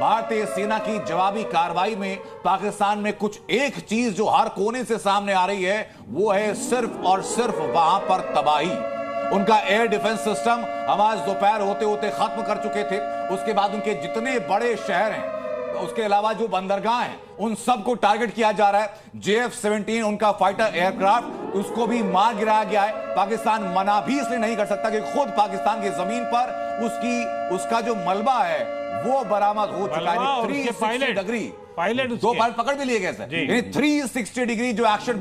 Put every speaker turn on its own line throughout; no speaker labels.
भारतीय सेना की जवाबी कार्रवाई में पाकिस्तान में कुछ एक चीज जो हर कोने से सामने आ रही है वो है सिर्फ और सिर्फ वहां पर तबाही। उनका एयर डिफेंस सिस्टम हम आज दोपहर होते होते खत्म कर चुके थे। उसके बाद उनके जितने बड़े शहर हैं, उसके अलावा जो बंदरगाह हैं, उन सबको टारगेट किया जा रहा है। JF-17 उनका फाइटर एयरक्राफ्ट, उसको भी मार गिराया गया है। पाकिस्तान मना भी इसलिए नहीं कर सकता कि खुद पाकिस्तान की जमीन पर उसका जो मलबा है वो बरामद हो चुका है। 360 डिग्री पायलट दो पायलट पकड़ भी लिए गए थे। यानी 360 डिग्री जो एक्शन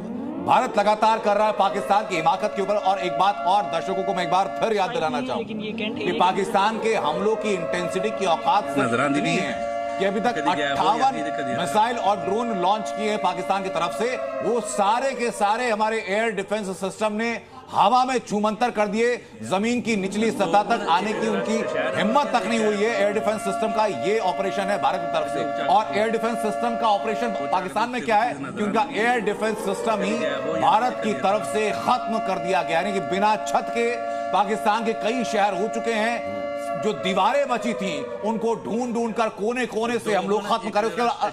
भारत लगातार कर रहा है पाकिस्तान की हिमाकत के ऊपर। और एक बात और दर्शकों को मैं एक बार फिर याद दिलाना चाहूंगा कि पाकिस्तान के हमलों की इंटेंसिटी की औकात इतनी है कि अभी तक 58 मिसाइल और ड्रोन लॉन्च किए पाकिस्तान की तरफ से। वो सारे के सारे हमारे एयर डिफेंस सिस्टम ने हवा में छूमंतर कर दिए। जमीन की निचली सतह तक आने की उनकी हिम्मत तक नहीं हुई है। एयर डिफेंस सिस्टम का ये ऑपरेशन है भारत की तरफ से। और एयर डिफेंस सिस्टम का ऑपरेशन पाकिस्तान में क्या है कि उनका एयर डिफेंस सिस्टम ही भारत की तरफ से खत्म कर दिया गया। यानी कि बिना छत के पाकिस्तान के कई शहर हो चुके हैं। जो दीवारें बची थी उनको ढूंढ ढूंढ कर कोने कोने से हम लोग खत्म करें। उसके बाद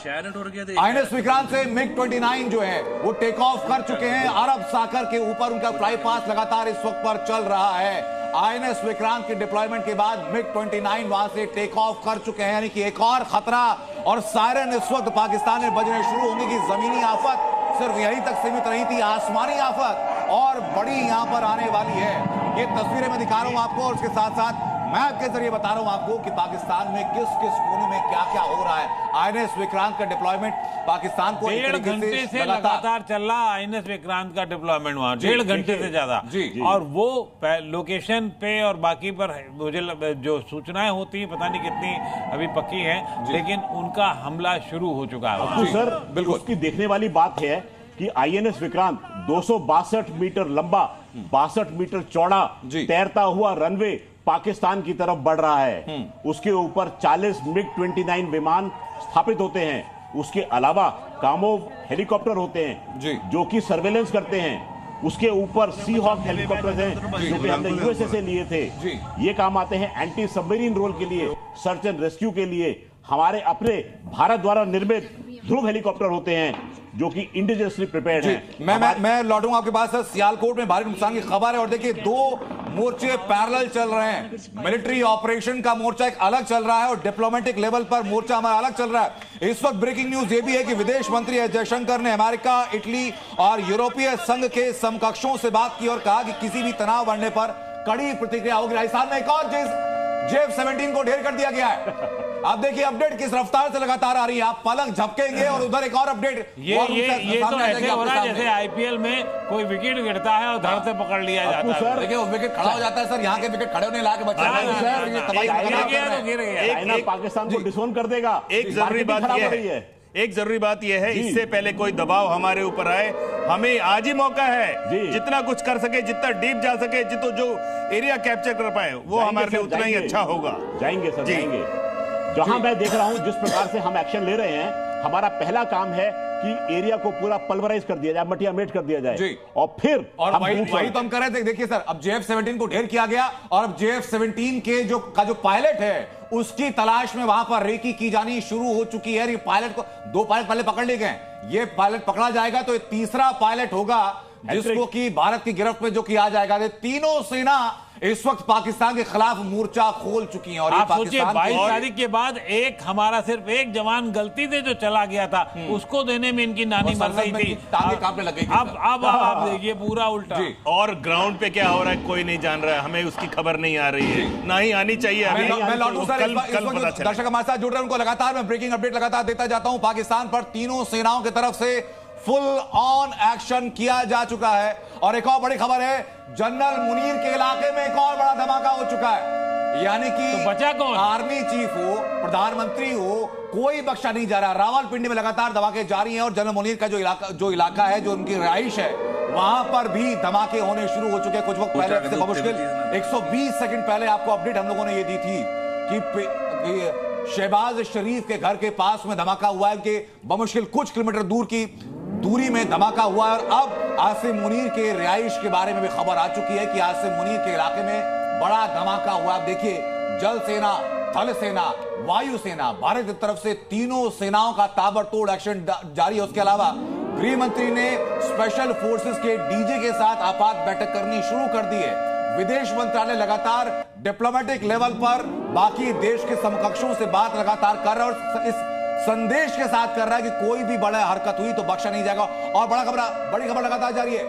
INS विक्रांत से MiG-29 जो है वो टेक ऑफ कर चुके हैं। अरब सागर के ऊपर उनका फ्लाई पास लगातार इस वक्त पर चल रहा है। INS विक्रांत के डिप्लॉयमेंट के बाद MiG-29 वहां से टेक ऑफ कर चुके हैं। यानी कि एक और खतरा और सायरन इस वक्त पाकिस्तान में बजने शुरू होंगे कि जमीनी आफत सिर्फ यहीं तक सीमित नहीं थी, आसमानी आफत और बड़ी यहां पर आने वाली है। ये तस्वीरें मैं दिखा रहा हूं आपको और उसके साथ साथ मैप के जरिए बता रहा हूं आपको कि पाकिस्तान में किस किस कोने में क्या क्या हो रहा है। INS विक्रांत का डिप्लॉयमेंट पाकिस्तान को
1.5 घंटे से लगातार चल रहा INS विक्रांत का डिप्लॉयमेंट वहां 1.5 घंटे से ज्यादा। और वो लोकेशन पे और बाकी पर मुझे जो सूचनाएं होती हैं पता नहीं कितनी अभी पक्की हैं, लेकिन उनका हमला शुरू हो चुका है।
सर बिल्कुल उसकी देखने वाली बात है कि INS विक्रांत 262 मीटर लंबा 62 मीटर चौड़ा तैरता हुआ रनवे पाकिस्तान की तरफ बढ़ रहा है। उसके ऊपर 40 MiG-29 विमान स्थापित होते हैं। उसके अलावा कामोव हेलीकॉप्टर होते हैं जो कि सर्वेलेंस करते हैं। उसके ऊपर सी हॉक हेलीकॉप्टर हैं जो कि हमने USA से लिए थे। ये काम आते हैं एंटी सबमरीन रोल के लिए, सर्च एंड रेस्क्यू के लिए। हमारे अपने भारत द्वारा निर्मित ध्रुव हेलीकॉप्टर होते हैं जो कि इंडिजियसली प्रिपेयर्ड हैं।
मैं लौटूंगा आपके पास। सियालकोट में भारी नुकसान की खबर है और देखिए दो मोर्चे पैरेलल चल रहे हैं। मिलिट्री ऑपरेशन का मोर्चा एक अलग चल रहा है और डिप्लोमेटिक लेवल पर मोर्चा हमारा अलग चल रहा है। इस वक्त ब्रेकिंग न्यूज ये भी है कि विदेश मंत्री एस जयशंकर ने अमेरिका, इटली और यूरोपीय संघ के समकक्षों से बात की और कहा कि किसी भी तनाव बढ़ने पर कड़ी प्रतिक्रिया होगी। राजस्थान में एक और JF-17 को ढेर कर दिया गया है। आप देखिए अपडेट किस रफ्तार से लगातार आ रही है। आप पलक झपकेंगे और उधर एक और अपडेट।
ये तो ऐसे हो रहा है जैसे IPL में कोई विकेट गिरता है और धड़ से पकड़ लिया जाता है।
देखिए वो विकेट खड़ा हो जाता है सर। यहाँ के विकेट खड़े होने लाके बच्चे
पाकिस्तान को डिसोन कर देगा।
एक जरूरी बात यह है इससे पहले कोई दबाव हमारे ऊपर आए, हमें आज ही मौका है जितना कुछ कर सके, जितना डीप जा सके, जितना जो एरिया कैप्चर कर पाए वो हमारे लिए उतना ही अच्छा होगा।
जाएंगे सर, जाएंगे। जहां मैं देख रहा हूं जिस प्रकार से हम एक्शन ले रहे हैं, हमारा पहला काम है कि एरिया को पूरा पल्वराइज कर दिया जाए, मटिया मेट कर दिया जाए और फिर
वही तो हम कर रहे थे। देखिए सर, अब JF-17 को ढेर किया गया और अब JF-17 के जो पायलट है उसकी तलाश में वहां पर रेकी की जानी शुरू हो चुकी है। ये पायलट को 2 पायलट पहले पकड़ लिए गए। ये पायलट पकड़ा जाएगा तो ये तीसरा पायलट होगा जिसको कि भारत की गिरफ्त में जो किया जाएगा। ये तीनों सेना इस वक्त पाकिस्तान के खिलाफ मोर्चा खोल चुकी हैं। और
आप सोचिए 22 तारीख के बाद एक हमारा सिर्फ एक जवान गलती से जो चला गया था उसको देने में इनकी नानी मर गई थी,
कांपने लग गई।
अब आप देखिए पूरा उल्टा।
और ग्राउंड पे क्या हो रहा है कोई नहीं जान रहा है, हमें उसकी खबर नहीं आ रही है, ना ही आनी चाहिए।
मैं लौटूं सर, दर्शक हमारे साथ जुड़ रहे हैं उनको लगातार मैं ब्रेकिंग अपडेट लगातार देता जाता हूं। पाकिस्तान पर तीनों सेनाओं की तरफ से फुल ऑन एक्शन किया जा चुका है। और एक और बड़ी खबर है, जनरल मुनीर के इलाके में एक और बड़ा धमाका हो चुका है। यानी कि
तो बचा कौन?
आर्मी चीफ हो, प्रधानमंत्री हो, कोई बख्शा नहीं जा रहा। रावलपिंडी में लगातार धमाके जारी हैं और जनरल मुनीर का जो इलाका है, जो उनकी रिहाइश है, वहां पर भी धमाके होने शुरू हो चुके हैं। कुछ वक्त पहले से मुश्किल 120 सेकंड पहले आपको अपडेट हम लोगों ने ये दी थी कि शहबाज शरीफ के घर के पास में धमाका हुआ है कि बमुश्किल कुछ किलोमीटर दूर की दूरी में धमाका हुआ है। और अब आसिम मुनीर के रिहाइश के बारे में भी खबर आ चुकी है कि आसिम मुनीर के इलाके में बड़ा धमाका हुआ। अब देखिए जल सेना थल सेना, वायु सेना, भारत की तरफ से तीनों सेनाओं का ताबड़तोड़ एक्शन जारी है। उसके अलावा गृह मंत्री ने स्पेशल फोर्सेस के डीजे के साथ आपात बैठक करनी शुरू कर दी है। विदेश मंत्रालय लगातार डिप्लोमेटिक लेवल पर बाकी देश के समकक्षों से बात लगातार कर रहा है और इस संदेश के साथ कर रहा है कि कोई भी बड़ा हरकत हुई तो बख्शा नहीं जाएगा। और बड़ी खबर लगातार जारी है।